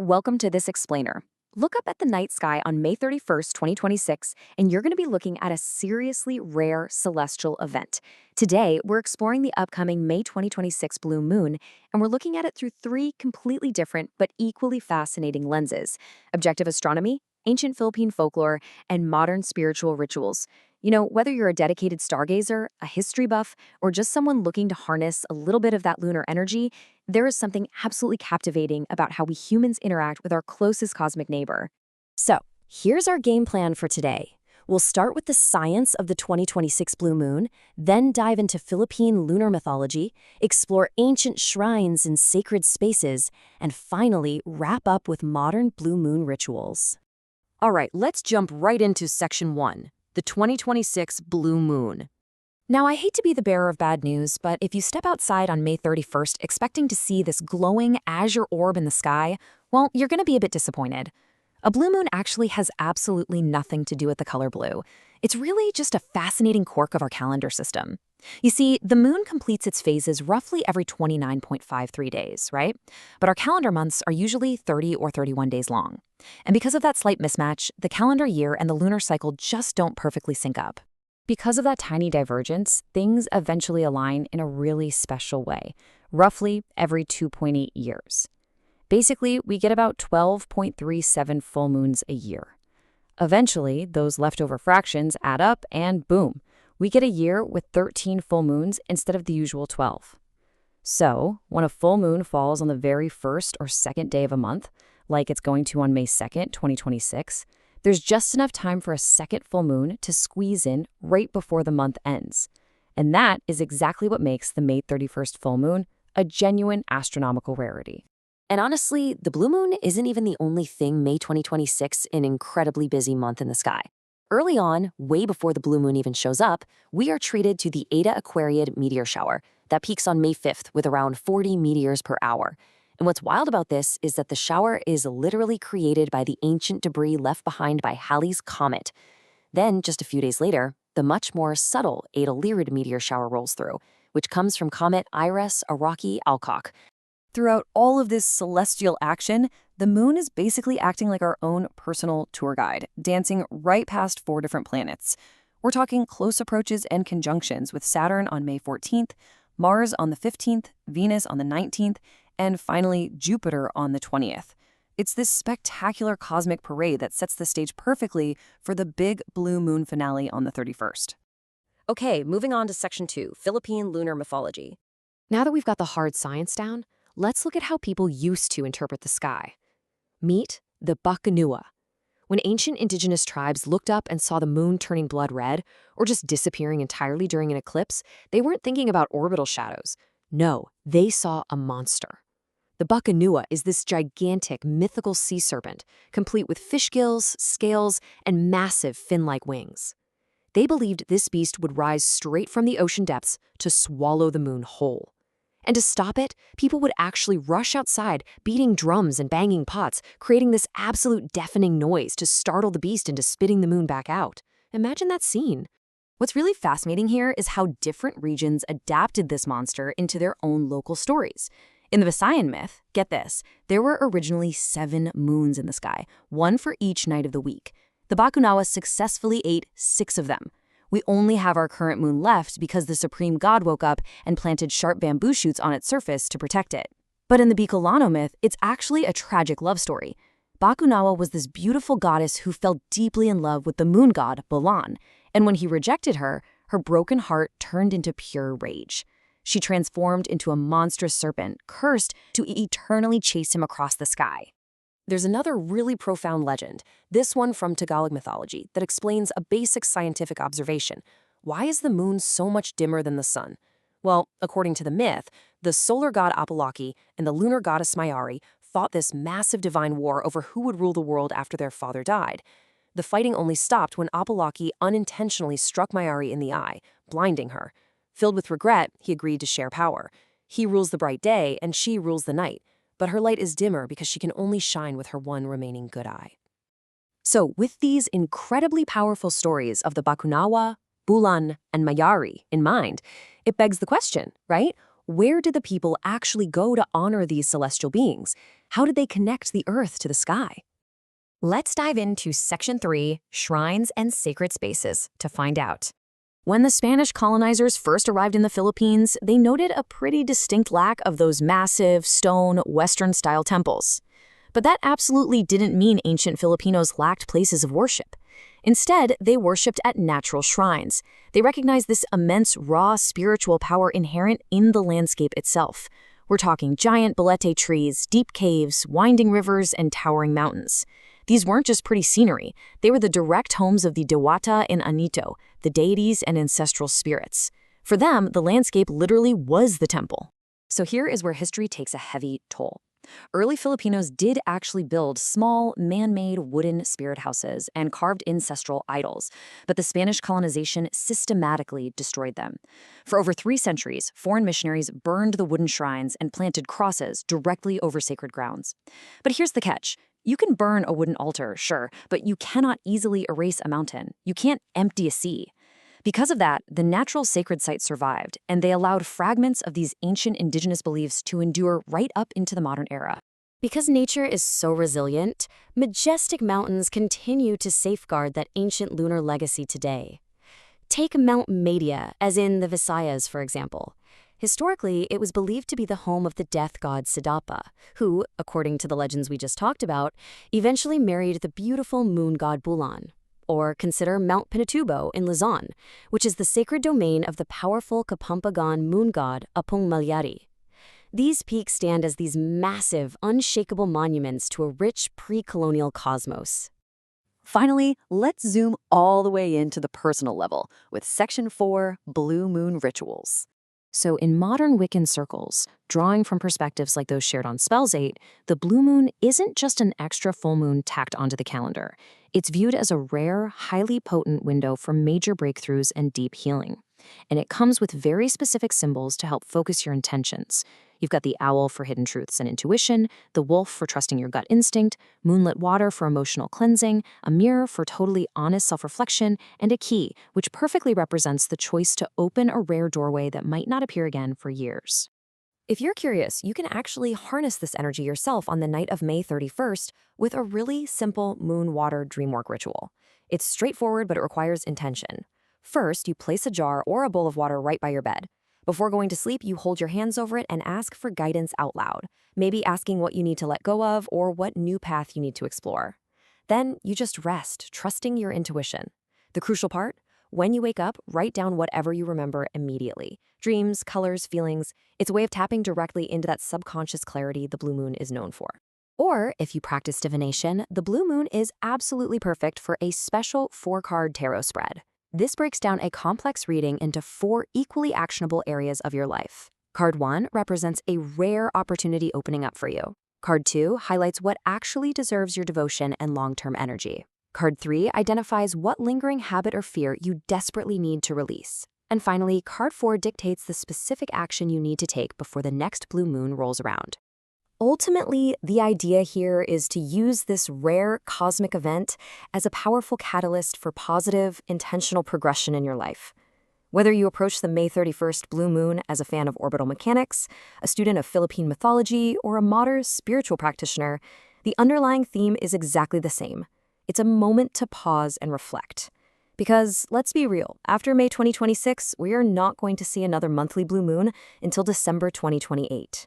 Welcome to this explainer. Look up at the night sky on May 31st, 2026, and you're going to be looking at a seriously rare celestial event. Today, we're exploring the upcoming May 2026 blue moon, and we're looking at it through three completely different but equally fascinating lenses: objective astronomy, ancient Philippine folklore, and modern spiritual rituals. Whether you're a dedicated stargazer, a history buff, or just someone looking to harness a little bit of that lunar energy, there is something absolutely captivating about how we humans interact with our closest cosmic neighbor. So, here's our game plan for today. We'll start with the science of the 2026 blue moon, then dive into Philippine lunar mythology, explore ancient shrines and sacred spaces, and finally wrap up with modern blue moon rituals. All right, let's jump right into section 1, the 2026 blue moon. Now, I hate to be the bearer of bad news, but if you step outside on May 31st expecting to see this glowing azure orb in the sky, well, you're going to be a bit disappointed. A blue moon actually has absolutely nothing to do with the color blue. It's really just a fascinating quirk of our calendar system. You see, the moon completes its phases roughly every 29.53 days, right? But our calendar months are usually 30 or 31 days long. And because of that slight mismatch, the calendar year and the lunar cycle just don't perfectly sync up. Because of that tiny divergence, things eventually align in a really special way, roughly every 2.8 years. Basically, we get about 12.37 full moons a year. Eventually, those leftover fractions add up and boom, we get a year with 13 full moons instead of the usual 12. So, when a full moon falls on the very first or second day of a month, like it's going to on May 2nd, 2026, there's just enough time for a second full moon to squeeze in right before the month ends. And that is exactly what makes the May 31st full moon a genuine astronomical rarity. And honestly, the blue moon isn't even the only thing May 2026 an incredibly busy month in the sky. Early on, way before the blue moon even shows up, we are treated to the Eta Aquariid meteor shower that peaks on May 5th with around 40 meteors per hour. And what's wild about this is that the shower is literally created by the ancient debris left behind by Halley's Comet. Then, just a few days later, the much more subtle Eta Lyrid meteor shower rolls through, which comes from comet Iris-Araki-Alcock. Throughout all of this celestial action, the moon is basically acting like our own personal tour guide, dancing right past 4 different planets. We're talking close approaches and conjunctions with Saturn on May 14th, Mars on the 15th, Venus on the 19th, and finally Jupiter on the 20th. It's this spectacular cosmic parade that sets the stage perfectly for the big blue moon finale on the 31st. Okay, moving on to section 2, Philippine lunar mythology. Now that we've got the hard science down, let's look at how people used to interpret the sky. Meet the Bakunawa. When ancient indigenous tribes looked up and saw the moon turning blood red, or just disappearing entirely during an eclipse, they weren't thinking about orbital shadows. No, they saw a monster. The Bakunawa is this gigantic, mythical sea serpent, complete with fish gills, scales, and massive fin-like wings. They believed this beast would rise straight from the ocean depths to swallow the moon whole. And to stop it, people would actually rush outside, beating drums and banging pots, creating this absolute deafening noise to startle the beast into spitting the moon back out. Imagine that scene. What's really fascinating here is how different regions adapted this monster into their own local stories. In the Visayan myth, get this, there were originally 7 moons in the sky, one for each night of the week. The Bakunawa successfully ate 6 of them. We only have our current moon left because the supreme god woke up and planted sharp bamboo shoots on its surface to protect it. But in the Bicolano myth, it's actually a tragic love story. Bakunawa was this beautiful goddess who fell deeply in love with the moon god, Balan, and when he rejected her, her broken heart turned into pure rage. She transformed into a monstrous serpent, cursed to eternally chase him across the sky. There's another really profound legend, this one from Tagalog mythology, that explains a basic scientific observation. Why is the moon so much dimmer than the sun? Well, according to the myth, the solar god Apolaki and the lunar goddess Mayari fought this massive divine war over who would rule the world after their father died. The fighting only stopped when Apolaki unintentionally struck Mayari in the eye, blinding her. Filled with regret, he agreed to share power. He rules the bright day, and she rules the night. But her light is dimmer because she can only shine with her one remaining good eye. So, with these incredibly powerful stories of the Bakunawa, Bulan, and Mayari in mind, it begs the question, right? Where did the people actually go to honor these celestial beings? How did they connect the earth to the sky? Let's dive into Section 3, Shrines and Sacred Spaces, to find out. When the Spanish colonizers first arrived in the Philippines, they noted a pretty distinct lack of those massive, stone, Western-style temples. But that absolutely didn't mean ancient Filipinos lacked places of worship. Instead, they worshipped at natural shrines. They recognized this immense, raw spiritual power inherent in the landscape itself. We're talking giant balete trees, deep caves, winding rivers, and towering mountains. These weren't just pretty scenery. They were the direct homes of the Dewata and Anito, the deities and ancestral spirits. For them, the landscape literally was the temple. So here is where history takes a heavy toll. Early Filipinos did actually build small, man-made wooden spirit houses and carved ancestral idols, but the Spanish colonization systematically destroyed them. For over 3 centuries, foreign missionaries burned the wooden shrines and planted crosses directly over sacred grounds. But here's the catch. You can burn a wooden altar, sure, but you cannot easily erase a mountain. You can't empty a sea. Because of that, the natural sacred sites survived, and they allowed fragments of these ancient indigenous beliefs to endure right up into the modern era. Because nature is so resilient, majestic mountains continue to safeguard that ancient lunar legacy today. Take Mount Media, as in the Visayas, for example. Historically, it was believed to be the home of the death god Siddhapa, who, according to the legends we just talked about, eventually married the beautiful moon god Bulan. Or consider Mount Pinatubo in Luzon, which is the sacred domain of the powerful Kapampangan moon god Apong Malyari. These peaks stand as these massive, unshakable monuments to a rich pre-colonial cosmos. Finally, let's zoom all the way into the personal level with Section 4, Blue Moon Rituals. So in modern Wiccan circles, drawing from perspectives like those shared on Spells 8, the blue moon isn't just an extra full moon tacked onto the calendar. It's viewed as a rare, highly potent window for major breakthroughs and deep healing. And it comes with very specific symbols to help focus your intentions. You've got the owl for hidden truths and intuition, the wolf for trusting your gut instinct, moonlit water for emotional cleansing, a mirror for totally honest self-reflection, and a key, which perfectly represents the choice to open a rare doorway that might not appear again for years. If you're curious, you can actually harness this energy yourself on the night of May 31st with a really simple moon water dreamwork ritual. It's straightforward, but it requires intention. First, you place a jar or a bowl of water right by your bed. Before going to sleep, you hold your hands over it and ask for guidance out loud, maybe asking what you need to let go of or what new path you need to explore. Then you just rest, trusting your intuition. The crucial part? When you wake up, write down whatever you remember immediately. Dreams, colors, feelings. It's a way of tapping directly into that subconscious clarity the blue moon is known for. Or, if you practice divination, the blue moon is absolutely perfect for a special 4-card tarot spread. This breaks down a complex reading into 4 equally actionable areas of your life. Card 1 represents a rare opportunity opening up for you. Card 2 highlights what actually deserves your devotion and long-term energy. Card 3 identifies what lingering habit or fear you desperately need to release. And finally, Card 4 dictates the specific action you need to take before the next blue moon rolls around. Ultimately, the idea here is to use this rare cosmic event as a powerful catalyst for positive, intentional progression in your life. Whether you approach the May 31st blue moon as a fan of orbital mechanics, a student of Philippine mythology, or a modern spiritual practitioner, the underlying theme is exactly the same. It's a moment to pause and reflect. Because, let's be real, after May 2026, we are not going to see another monthly blue moon until December 2028.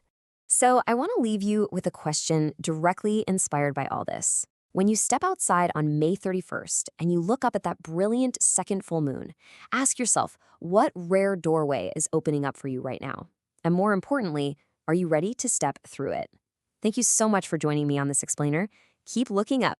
So I want to leave you with a question directly inspired by all this. When you step outside on May 31st and you look up at that brilliant second full moon, ask yourself, what rare doorway is opening up for you right now? And more importantly, are you ready to step through it? Thank you so much for joining me on this explainer. Keep looking up.